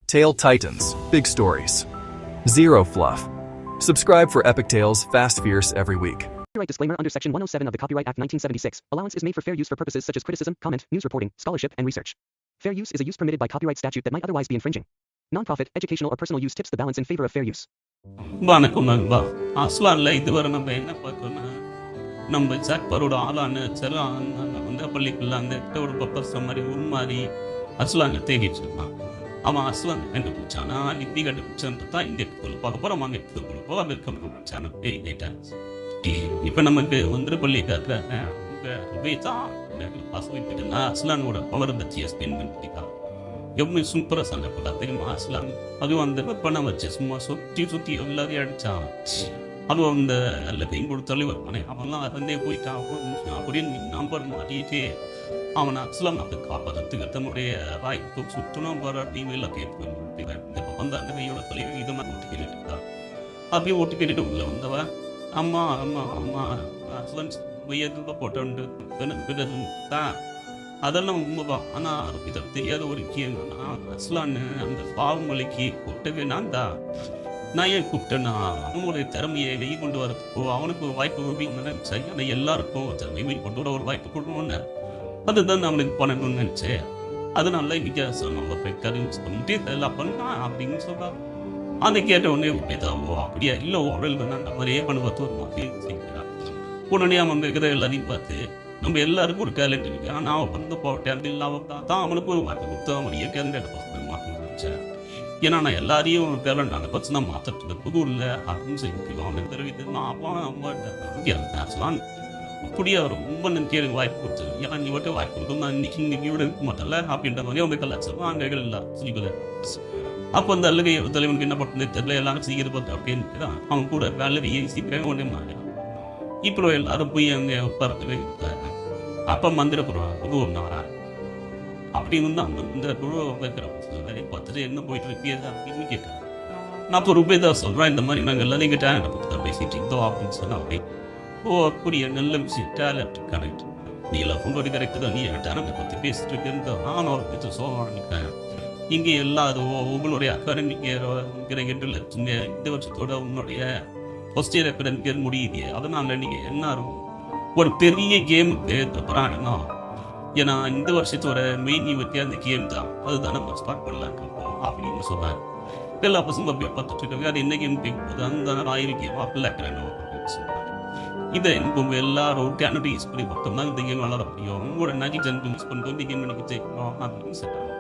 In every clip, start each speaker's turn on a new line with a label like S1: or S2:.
S1: Tale Titans, big stories. Zero fluff. Subscribe for epic tales, fast, fierce every week.
S2: Copyright disclaimer under Section 107 of the Copyright Act 1976. Allowance is made for fair use for purposes such as criticism, comment, news reporting, scholarship, and research. Fair use is a use permitted by copyright statute that might otherwise be infringing. Non-profit, educational, or personal use tips the balance in favor of fair use.
S3: வணக்கம் நண்பா. அஸ்லான்ல இதுவரை நம்ம என்ன பார்த்தோம்னா, நம்ம ஜாக்பரோட ஆளான செலான் வந்து பள்ளிக்குள்ள அந்த ஒரு பப்பர்ஸ் மாதிரி உருமாறி அஸ்லானை தேடிட்டு இருந்தான். அவன் அஸ்லான் கண்டுபிடிச்சானா இப்படி கண்டுபிடிச்சான்னு தான் இந்த எடுத்துக்கொள்ள பார்க்க போகிறோம். வாங்க எடுத்துக்கொள்ள போக அவர் கண்டுபிடிச்சான இப்போ நமக்கு வந்து பள்ளிக்காக தான் அஸ்லானோட பவர் பற்றிய ஸ்பெண்ட் பண்ணிட்டான். எவ்வளோ சூப்பராக சண்டை போட்டா தெரியுமா அஸ்லான். அதுவும் அந்த பணம் வச்சு சும்மா சுற்றி எல்லாரையும் அடித்தான். அதுவும் அந்த நல்ல பெயின் கொடுத்தாலே வருவானே அவன்லாம் அதே போயிட்டான். அப்படியே நம்பர் மாட்டிட்டு அவனை அஸ்லான் அதை காப்பாற்றுறதுக்கு தன்னுடைய வாய்ப்பு சுற்றணும் வர டிவியில் கேட்பேன் வந்து அந்த கையோட தொலைவு இதை மாதிரி ஓட்டி கேட்டுட்டு இருந்தான். அப்படியே ஓட்டி கேட்டுட்டு உள்ள வந்தவ அம்மா அம்மா அம்மா அஸ்லான் வயதில் போட்டு தான் அதெல்லாம் உண்மைதான். ஆனால் இதை தெரியாத ஒரு விஷயம்னா அஸ்லான்னு அந்த பாவமலைக்கு கூப்பிட்டவே நான் தான். நான் ஏன் கூப்பிட்டேன்னா அவனுடைய திறமையை வெளியே கொண்டு வரதுக்கோ அவனுக்கு வாய்ப்பு சரியான எல்லாருக்கும் திறமையை வெளியே கொண்டு வர ஒரு வாய்ப்பு கொடுக்கணும்னு அதுதான் நான் அவனுக்கு பண்ணணும்னு நினச்சேன். அதனால இன்னைக்கு நம்ம போய் கருவிட்டு எல்லாம் பண்ணா அப்படின்னு சொல்கிறான். அதை கேட்ட உடனே உண்மைதாவோ அப்படியா இல்லை உடல் நான் அவரே பண்ணுவது ஒரு மாதிரி செய்கிறான். உடனே அவன் இருக்கிற எல்லாரையும் பார்த்து நம்ம எல்லாருக்கும் ஒரு டேலண்ட் இருக்கு. ஆனால் அவன் வந்து டேலண்ட் இல்லாமல் தான் அவனுக்கு ஒரு வாய்ப்பு கொடுத்து அவன் இயற்கையான மாற்ற முடிச்சேன். ஏன்னா நான் எல்லாரையும் டேலண்ட் அந்த பர்சனாக மாற்றிட்டு புது இல்லை அப்படின்னு சொல்லி அவனுக்கு தெரிவித்து நான் அப்பா அப்படியே ரொம்ப நன்றி எனக்கு வாய்ப்பு கொடுத்தது. ஏன்னா நீ மட்டும் வாய்ப்பு கொடுக்கும் நான் இன்னைக்கு விட இருக்க மாட்டேன்ல அப்படின்ற மாதிரி அவங்க கலாச்சாரம் அங்கைகள் எல்லாம் சொல்லிக்கல. அப்போ அந்த அல்லகை தலைவனுக்கு என்ன பண்ணுறது தெரியல எல்லாரும் செய்கிறது பார்த்து அப்படின்னு தான் அவன் கூட வேலை சீக்கிரமே ஒன்றே மாறிடும். இப்போ எல்லாரும் போய் அங்கே உட்காரத்துவே இருக்காரு. அப்போ மந்திர புருவம் அப்படின்னு வந்து அந்த புருவ வைக்கிறேன் பார்த்துட்டு என்ன போயிட்டு இருக்கியது அப்படின்னு கேட்குறேன். நான் இப்போ ரூபாய் சொல்கிறேன் இந்த மாதிரி நாங்கள் எல்லாரும் எங்கள் டேலண்ட் பற்றி தான் பேசிட்டு இருந்தோம் அப்படின்னு சொன்னால் அப்படி ஓ அப்படியே நல்ல விஷயம் டேலண்ட் கரெக்ட் நீ எல்லாம் ஃபோன் கரெக்டு தான் நீ டேலண்ட்டை பற்றி பேசிட்டு இருந்தோம். நானும் ஒரு பற்றி சோழன் இங்கே எல்லாரும் உங்களுடைய அகாடமிக் கிரகண்டில் இந்த வருஷத்தோட உன்னுடைய ஃபர்ஸ்ட் இயர் எப்போ முடியுது. அதனால் நீங்கள் எல்லாரும் ஒரு பெரிய கேமுக்கு தப்புறாங்கன்னா ஏன்னா இந்த வருஷத்தோட மெயின் ஈவெண்ட்டே அந்த கேம் தான். அதுதான் நம்ம ஸ்டார்ட் பண்ணலாம் அப்படின்னு சொன்னார். எல்லா பசங்க அப்படியே பார்த்துட்டு இருக்காங்க. அது என்ன கேம் போது அந்த 1000 கேம் அப்படிலாம் அப்படின்னு சொன்னார். இதை இப்போ எல்லாரும் டேலண்ட் யூஸ் பண்ணி பார்த்தோம்னா இந்த கேம் வளர முடியும். உங்களோட நஜிக் ஜென்ட் யூஸ் பண்ணிட்டு இந்த கேம் எனக்கு ஜெயிக்கணும் அப்படின்னு சொன்னாங்க.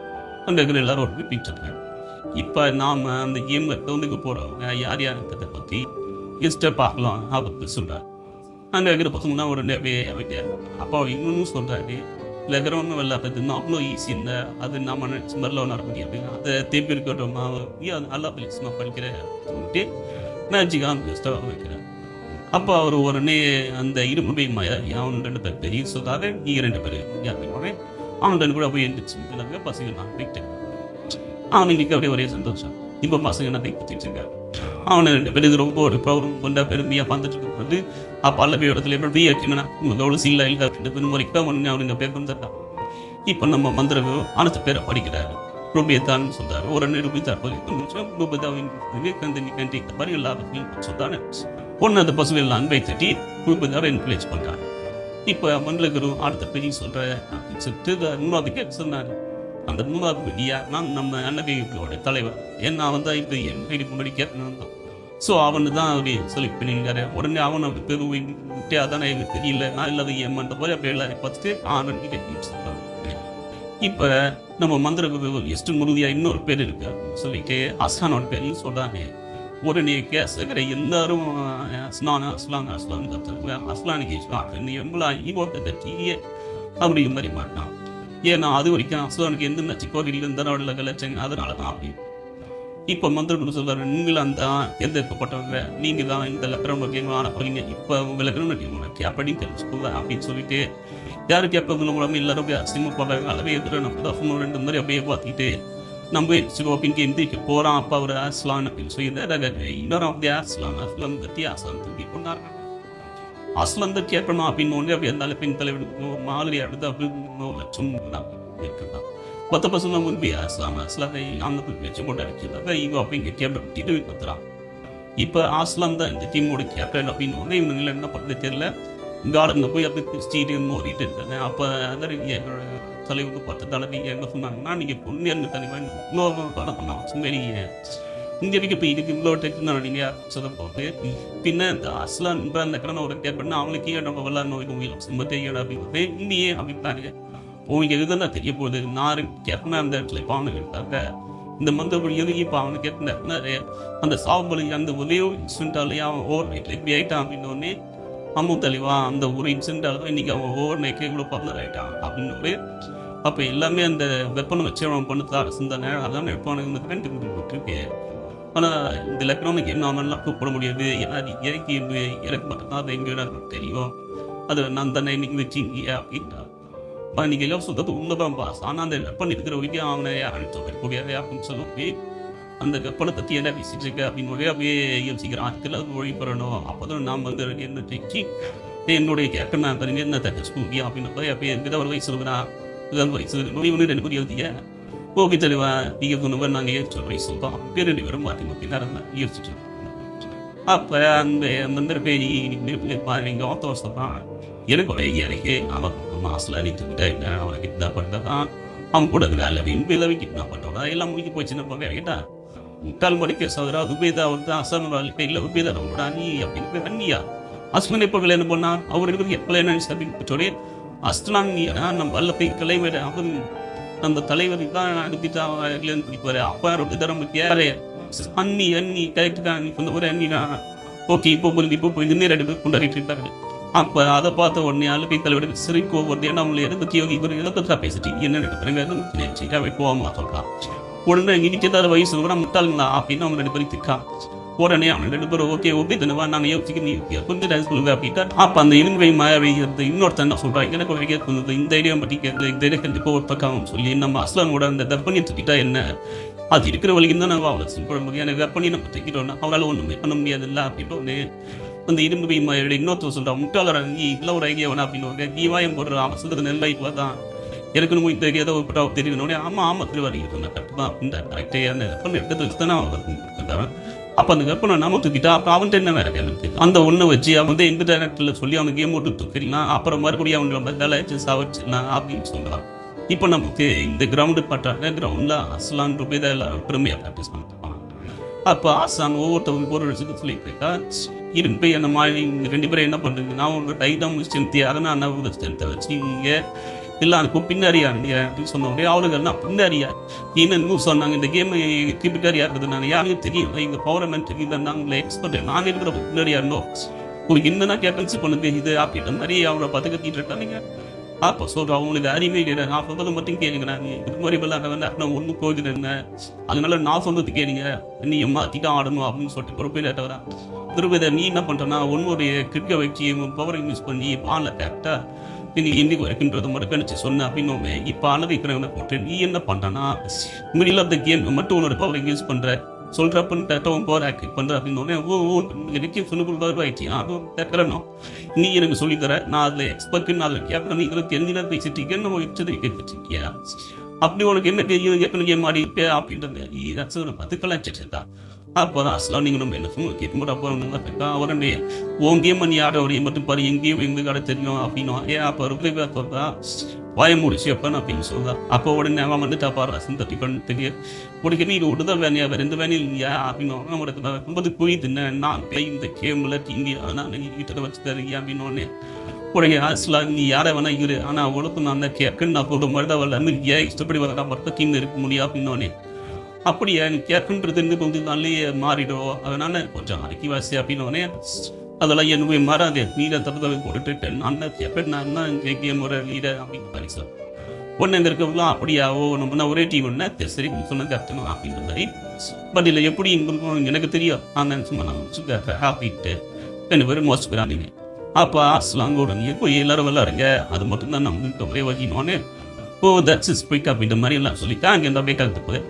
S3: அந்த இருக்கிற எல்லாரும் ஒரு ரிப்பீட். இப்போ நாம் அந்த கேம் வந்து போகிறவங்க யார் யாருன்றதை பற்றி இன்ஸ்டா பார்க்கலாம் அப்படின்னு சொல்கிறார். அங்கே இருக்கிற பசங்கன்னா ஒரு அப்போ இன்னொன்று சொல்கிறாரு இல்லை இருக்கிறவங்க வெள்ளாப்பது அவ்வளோ ஈஸி இல்லை அது நம்ம நினச்சி மாதிரிலாம் நட முடியாது. அதை திருப்பி இருக்கட்டும் அது நல்லா பிளேஸ் நான் படிக்கிறேன் சொல்லிட்டு மேஜிக்காக இன்ஸ்டாவாக வைக்கிறேன். அப்போ அவர் உடனே அந்த இருமுறை அவன் 2 பேர் பெரிய சொல்கிறாரு நீங்கள் 2 பேர் யாருமே அவன் 2 கூட போய் எழுந்துச்சு பசங்க நான் போயிட்டேன். அவன் இன்னைக்கு அப்படியே ஒரே சந்தோஷம். இப்போ பசங்க நான் தைப்பிச்சுட்டு இருக்காரு. அவனை 2 பேருக்கு ரொம்ப ஒரு ப்ராப்ளம் கொண்டா பெருமையாக பார்த்துட்டு இருக்கிறது. அப்போ அல்ல இடத்துல எப்படி ஆச்சுன்னா எவ்வளோ சீல இல்லை 2 பேர் முறைக்கு ஒன்று அவனுங்க பேர் வந்துட்டான். இப்போ நம்ம மந்திர அடுத்த பேரை படிக்கிறாரு ரூபியத்தான் சொல்கிறாரு. ஒரு 2 ரூபாய் மாதிரி எல்லாரும் சொல்றாரு. ஒன்று அந்த பசங்க எல்லாம் அன்பை தட்டி ரூபாய் என்கரேஜ் பண்ணுறாங்க. இப்போ மண்டலுக்கு அடுத்த பெரிய சொல்கிறேன் அப்படின்னு சொல்லிட்டு 3வது கேட்க சொன்னார். அந்த 3வது வெளியா நான் நம்ம அன்னபிகளோட தலைவர் ஏன்னா அவன் தான் இப்போ என் கைக்கு முன்னாடி கேட்கணும் தான். ஸோ அவனு தான் அப்படி சொல்லி பண்ணிங்காரு. உடனே அவனை பெருவிட்டு அதானே எனக்கு தெரியல நான் இல்லாத ஏமாந்த போய் அப்படி எல்லாரையும் பார்த்துட்டு ஆனன்கிட்ட சொல்கிறாங்க. இப்போ நம்ம மந்திர எஸ்ட் முருதியாக இன்னொரு பேர் இருக்கு சொல்லிட்டு அஸ்லானோட பேரையும் சொல்கிறாங்க. உடனே கேசுகிற எல்லாரும் அஸ்லானுக்கு எவ்வளோ ஈவோட்ட டீயே அப்படிங்கிற மாதிரி மாட்டான். ஏன்னா அது வரைக்கும் அஸ்லானுக்கு எந்த நச்சு கோவில் இருந்தாலும் கலைச்சங்க அதனால தான் அப்படி. இப்போ மந்திரம் சொல்வார் நீங்களும் அந்த தேர்ந்தெடுக்கப்பட்டவங்க நீங்கள் தான் இந்த லக்கரம் கேட்கலாம் போறீங்க. இப்போ உங்கள் லக்கரம் உனக்கு அப்படின்னு தெரிஞ்சுக்கோங்க அப்படின்னு சொல்லிட்டு யாரும் கேட்பது மூலமாக எல்லாரும் அப்படியே அசிங்கமாக போடுறாங்க. அளவே எதிர நம்ம தான் 2 மாதிரி அப்படியே பார்த்துக்கிட்டு நம்ம அப்படின்னு எந்திரிக்க போகிறான். அப்போ அவர் அஸ்லான் அப்படின்னு சொல்லி இன்னொரு அப்படியே அஸ்லான் பற்றி அஸ்லான் தூக்கி கொண்டாடுறாங்க. அஸ்லான் தான் கேட்கணும் அப்படின்னு ஒன்று அப்படி இருந்தாலும் பெண் தலைவர் மாதிரி அடுத்து அப்படின்னு லட்சம் இருக்குதான். மற்ற பசங்க முன்பே அஸ்லாம் அந்த வச்சு போட்டு அடிச்சிருந்தாங்க இவங்க அப்போ இங்கே கேப்டன் பண்ணிட்டு வந்துடுறான். இப்போ அஸ்லாம் தான் இந்த டீமோட கேப்டன் அப்படின்னு வந்து இவங்க என்ன பண்ணுறது தெரியல. கார்டனில் போய் அப்படி ஸ்டேடியம் ஓடிட்டு இருக்காங்க. அப்போ அந்த எங்களோட தலைவங்க பார்த்து தலைவி என்ன சொன்னாங்கன்னா, நீங்கள் பொண்ணு தலைவன் இவ்வளோ படம் பண்ணலாம் சும்மாரி இந்தியாவுக்கு இப்போ இதுக்கு இவ்வளோ டெக்னா நீங்கள் சொல்ல போகுது. பின்ன இந்த அஸ்லாம் இப்போ அந்த கடனை ஒரு கேட்பேன்னா அவங்களுக்கு நம்ம விளாட்ணும் இவங்க ரொம்ப தெரியணும் அப்படின்னு இந்தியே அப்படின்ட்டாங்க. உங்களுக்கு இதுதான் தெரிய போகுது. நான் கேட்பேன் அந்த இடத்துல இப்போ அவனுக்கு இருக்காங்க இந்த மந்தபடி எதுக்கு இப்போ அவனுக்கு கேட்க அந்த சாவபலி அந்த ஒரே இன்சிடென்ட்டாலேயே அவன் ஓவர் நைட்டில் இப்படி ஆகிட்டான் அப்படின்னோடனே அம்மா தெளிவா அந்த ஒரு இன்சிடென்ட்டால் இன்றைக்கி அவன் ஓவர் நைட்லேயே கூட பாப்புலர் ஆகிட்டான் அப்படின்னு. அப்போ எல்லாமே அந்த வெப்பனை வச்சு அவன் பண்ணு சிந்தனை அதான் வெப்பானுக்கு கண்டுபிடிச்சிருக்கு. ஆனால் இந்த எலக்ட்ரானிக் என்ன அவனெல்லாம் கூப்பிட முடியாது. ஏன்னா அது இயற்கை எனக்கு மட்டும்தான் அது எங்கே தெரியும். அது நான் தானே இன்னைக்கு வச்சிங்க அப்படின்ட்டா. நீங்கள் எல்லாம் சொல்றது உண்மைதான் பாஸ். ஆனால் அந்த வெப்பன் இருக்கிற வரைக்கும் அவனை அனுப்பிச்சு அப்படின்னு சொல்லி அந்த வெப்பனை பற்றி என்ன பேசிட்டு இருக்க அப்படின்னு அப்படியே யோசிக்கிறான். அதுக்கு அது மொழி பெறணும். அப்போ தான் நாம் வந்து என்ன வச்சு என்னுடைய கேப்டன் நான் தனியாக என்ன தச்சு ஸ்கூலியா அப்படின்னு அப்படியே எந்த ஒரு வயசு சொல்லுறான். வயசு ஒன்று 2 பேர் எழுதிய ஓகே தெளிவா நீங்கள் சொன்ன நாங்கள் ஏற்ற வயசு சொல்கிறோம். பேர் 2 பேரும் மாற்றி மாற்றி நான் யோசிச்சுட்டு அப்போ அந்த அந்த பேர் நீங்கள் ஆத்தோ சொல்கிறான். எனக்கு ஒரு ஐயாருக்கு அவன் மாசில் அடித்துக்கிட்ட அவனுக்கு என்ன பண்ணுறதான் அவன் கூட வேலை விளவிக்கு என்ன பண்ணுறோம் எல்லாம் முடிக்க போச்சு. நம்ம கேட்டா முக்கால் மணி பேசாதரா உபேதா வந்து அசாம வாழ்க்கையில் உபேதா அவங்களோட அண்ணி அப்படின்னு அண்ணியா அஸ்மன் எப்போ கல்யாணம் பண்ணான் அவருக்கு எப்போ என்ன அஸ்லாம் நம்ம வல்ல போய் தலைவர் அவன் அந்த தலைவருக்கு தான் அனுப்பிட்டு அவன் பிடிப்பாரு. அப்பா ரொம்ப தரம் யாரே அண்ணி அண்ணி கரெக்டு தான் இப்போ ஒரு அண்ணி தான் ஓகே இப்போ போய் இன்னும் 2 பேர் கொண்டாடிட்டு இருக்காங்க. அப்போ அதை பார்த்த உடனே அழுகை தலைவர் சிரிக்கோ வருது. ஏன்னா அவங்களை எதை இவர் இலக்கத்தான் பேசிட்டு என்ன பிறகு வைப்போமா சொல்கிறான். உடனே இன்னைக்கு ஏதாவது வயசு கூட முட்டாளுங்களா அப்படின்னு அவங்க 2 பேரும் திக்கா. உடனே அவன் 2 பேரும் ஓகே ஓகே தானவா நாங்கள் யோசிக்க கொஞ்சம் சொல்லுங்க அப்படின்ட்டா. அப்போ அந்த இலங்கை மாயவைகிறது இன்னொருத்தன் என்ன சொல்கிறான். எனக்கு ஒரு கேட்குறது இந்த ஐடியா பற்றி கேட்குறது இந்த ஐடியா கண்டிப்பாக ஒரு பக்கம் சொல்லி நம்ம அஸ்லாமோட அந்த தர்ப்பணியை தூக்கிட்டா என்ன அது இருக்கிற வழிக்கு தான் நம்ம அவளை சிம்பிள் எனக்கு தர்ப்பணி நம்ம தைக்கிறோம்னா அவளால் ஒன்றுமே பண்ண முடியாதுல்ல அப்படின்னு அந்த இரும்பு பை மாயோட இன்னொருத்தர் சொல்கிறான். முட்டாளர் நீ இல்லை ஒரு ஐடியா வேணா அப்படின்னு நீவாயம் போடுற அவன் சொல்கிறது நெல் இப்போ தான் எனக்குன்னு போய் தெரியாத ஒரு தெரியணும். ஆமாம் திருவாரிங்க சொன்னேன் கரெக்டு தான் இந்த கரெக்டே அந்த வெப்பன் எடுத்து வச்சு தானே அவன். அப்போ அந்த வெப்பனை நம்ம தூக்கிட்டா அப்புறம் அவன்கிட்ட என்ன வேற எனக்கு அந்த ஒன்றை வச்சு அவன் வந்து எந்த டேரக்டரில் சொல்லி அவனுக்கு கேம் ஓட்டு தூக்கினா அப்புறம் மறுபடியும் அவனுக்கு வேலை சாவடிச்சுலாம் அப்படின்னு சொல்கிறான். இப்போ நமக்கு இந்த கிரவுண்டு பட்டாங்க கிரவுண்டில் அஸ்லான் ரூபாய் தான் எல்லாம் பெருமையாக ப்ராக்டிஸ் பண்ணிட்டு அப்போ ஆசான் ஒவ்வொருத்தவங்க ஒரு விஷயத்தை சொல்லிட்டு இருக்கா. இருந்து அந்த மாதிரி 2 பேரும் என்ன பண்ணுறீங்க நான் உங்கள் டைட்டம் ஸ்ட்ரென்த்து அதனால் நான் ஸ்ட்ரென்த்தை வச்சு நீங்கள் எல்லாருக்கும் பின்னாடியா அப்படின்னு சொன்னோடனே அவளுக்கு எல்லாம் பின்னாடியா என்னன்னு சொன்னாங்க. இந்த கேம் கிரிக்கெட்டாரியா இருக்குது நாங்கள் யாருக்கும் தெரியும் எங்கள் பவர்மெண்ட் தெரியுது நாங்கள் எக்ஸ்பர்ட் நாங்கள் இருக்கிற பின்னாடியா இருந்தோம் உங்களுக்கு என்னன்னா கேப்டன்சி பண்ணுது இது அப்படின்ற மாதிரி அவரை பார்த்து கத்திட்டு இருக்காங்க. அப்போ சொல்கிறோம் அவங்களுக்கு அறிவே இல்லை நான் சொல்றது மட்டும் கேளுங்க. நாங்கள் இது மாதிரி விளாட நான் ஒன்றும் போகுது என்ன அதனால நான் சொன்னது கேளுங்க நீ மாற்றிதான் ஆடணும் அப்படின்னு சொல்லிட்டு பொறுப்பே லேட்டவரா திருப்பதி நீ என்ன பண்ணுறேன்னா உன்னுடைய கிரிக்கெட் வச்சு பவரை யூஸ் பண்ணி பாலில் கரெக்டாக நீங்கள் இன்றைக்கு வரைக்குன்றது மட்டும் கணிச்சு சொன்ன அப்படின்னு இப்போ அளவு இருக்கிறவனை போட்டு நீ என்ன பண்ணுறேன்னா மிடில் ஆஃப் த கேம் மட்டும் உன்னோட பவரை யூஸ் பண்ணுற சொல்கிறப்பன்னு பவர் ஆக்டிவ் பண்ணுற அப்படின்னு எனக்கு சொல்லுபவர் ஆயிடுச்சு அதுவும் கேட்குறணும் நீ எனக்கு சொல்லித்தர நான் அதில் எக்ஸ்பர்ட்டுன்னு அதில் கேட்குறேன் நீ இதில் தெரிஞ்சுனா பேசிட்டீங்கன்னு நம்ம வச்சது கேட்டுருக்கியா அப்படி உனக்கு என்ன தெரியும் எப்படி கேம் ஆடிப்பே அப்படின்றது பத்துக்கெல்லாம் சேர்த்தா. அப்போ தான் அஸ்லாம் நீங்கள் நம்ம என்ன சொல்லுவோம் கேட்கும்போது அப்போ நல்லா அவருடைய உன் கேம் பண்ணி ஆடவரையை மட்டும் பாரு எங்கேயும் எங்களுக்கு ஆட தெரியும் அப்படின்னா அப்போ ரிப்ளை சொல்றா வாய முடிச்சு எப்பன்னு அப்படின்னு சொல்றா. அப்போ உடனே அவன் வந்துட்டு அப்பா ரசம் தட்டி பண்ண தெரியும் உனக்கு நீ விடுதல் வேலையா வேறு எந்த வேலையும் இல்லையா அப்படின்னு ரொம்ப புரியுதுன்னு நான் இந்த கேமில் டிங்கி ஆனால் நீ வீட்டில் வச்சு தரீங்க அப்படின்னு உடனே அஸ்லாம் நீ யாரை வேணா இரு ஆனால் அவளுக்கும் நான் தான் கேட்கன்னு நான் போட மாதிரி வரல ஏன் இஷ்டப்படி வரலாம் மொத்த டீம் இருக்க முடியும் அப்படின்னோடனே அப்படியே நீ கேட்குன்றது கொஞ்சம் நாள்லேயே மாறிடும் அதனால கொஞ்சம் அரைக்கிவாசி அப்படின்னோடனே அதெல்லாம் எனக்கு மாறாது நீரை தப்பு போட்டுட்டு நான் கேட்பேன் நான் தான் கேம் ஒரு லீடர் அப்படின்னு மாதிரி சார் ஒன்று இங்கே இருக்கவங்களாம் அப்படியாவோ நம்ம ஒரே டீம் ஒன்று சரி சொன்ன கற்றுணும் அப்படின்ற மாதிரி பட் இல்லை எப்படி எங்களுக்கும் எனக்கு தெரியும் நான் சும்மா நான் அப்படின்ட்டு 2 பேரும் மோஸ்ட் பேரானீங்க. அப்போ அஸ்லாம் கூட நீ போய் எல்லாரும் விளாடுங்க அது மட்டும்தான் நம்மளுக்கு ஒரே வகினோன்னு தட்ஸ் இஸ் குயிக் அப்படின்ற மாதிரி எல்லாம் சொல்லிட்டா அங்கே இந்த அப்படியே கலந்து போய்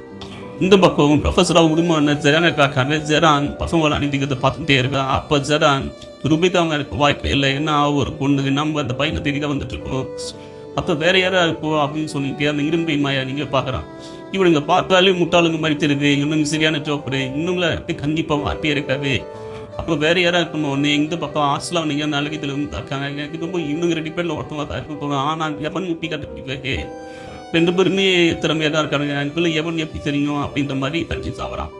S3: இந்த பக்கம் ப்ரொஃபஸராக உடுமான ஜெரான் ஜெரான் பசங்களை அணிந்திக்கிறத பார்த்துட்டே இருக்கா. அப்போ ஜெரான் ரூபிதா அவங்க வாய்ப்பு இல்லை ஏன்னா ஒரு பொண்ணு நம்ம அந்த பையனை தேடி தான் வந்துட்டு இருக்கோம் அப்போ வேற யாரா இப்போ அப்படின்னு சொல்லிட்டு அந்த இரும்பை மாயா நீங்கள் பார்க்குறான். இவனுங்க பார்த்தாலே முட்டாளுங்க மாதிரி தெரியுது, இவனுங்க சரியான ஜோக்கரு, இன்னும்ல கண்டிப்பாக வார்த்தையே இருக்காது. அப்போ வேற யாரா இருக்கணும் ஒன்று இந்த பக்கம் ஆஸ்லாம் நீங்கள் நாளைக்கு இதில் இருக்காங்க. எனக்கு ரொம்ப இவனுங்க 2 பேரில் ஒருத்தவங்க தான் இருக்க தோணும். ஆனால் எவன் எப்படி கண்டுபிடிக்கவே 2 பேருமே திறமையாக தான் இருக்காங்க. எனக்குள்ள எவன் எப்படி தெரியும் அப்படின்ற மாதிரி தட்டி சாப்பிட்றான்.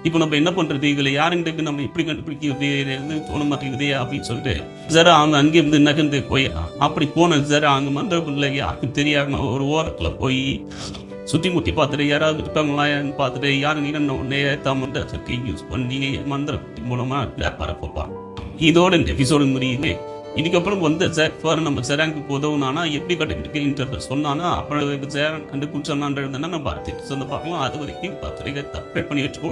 S3: இப்போ நம்ம என்ன பண்ணுறது, இதில் யாருங்கிட்ட நம்ம எப்படி கண்டுபிடிக்கிறது தோண மாட்டேங்குது அப்படின்னு சொல்லிட்டு ஜரா அவங்க அங்கேருந்து நகர்ந்து போய் அப்படி போன ஜரா அங்கே மந்திரக்குள்ள யாருக்கும் தெரியாம ஒரு ஓரத்தில் போய் சுற்றி முற்றி பார்த்துட்டு யாராவது இருப்பாங்களான்னு பார்த்துட்டு யாரும் நீங்க உடனே மந்திரத்தை யூஸ் பண்ணி மந்திரத்தின் மூலமாக பரப்பப்பான். இதோட இந்த எபிசோடு முடியுது. இதுக்கப்புறம் வந்து சார் நம்ம சேராங்க்கு உதவுனானா எப்படி கண்டுபிடிக்கின்றது சொன்னானா அப்புறம் சேரன் கண்டுபிடிச்சானான்றதுனா நம்ம பார்த்துட்டு பார்க்கலாம். அது வரைக்கும் பார்த்துட்டு தப்பே பண்ணி வச்சுக்கோ.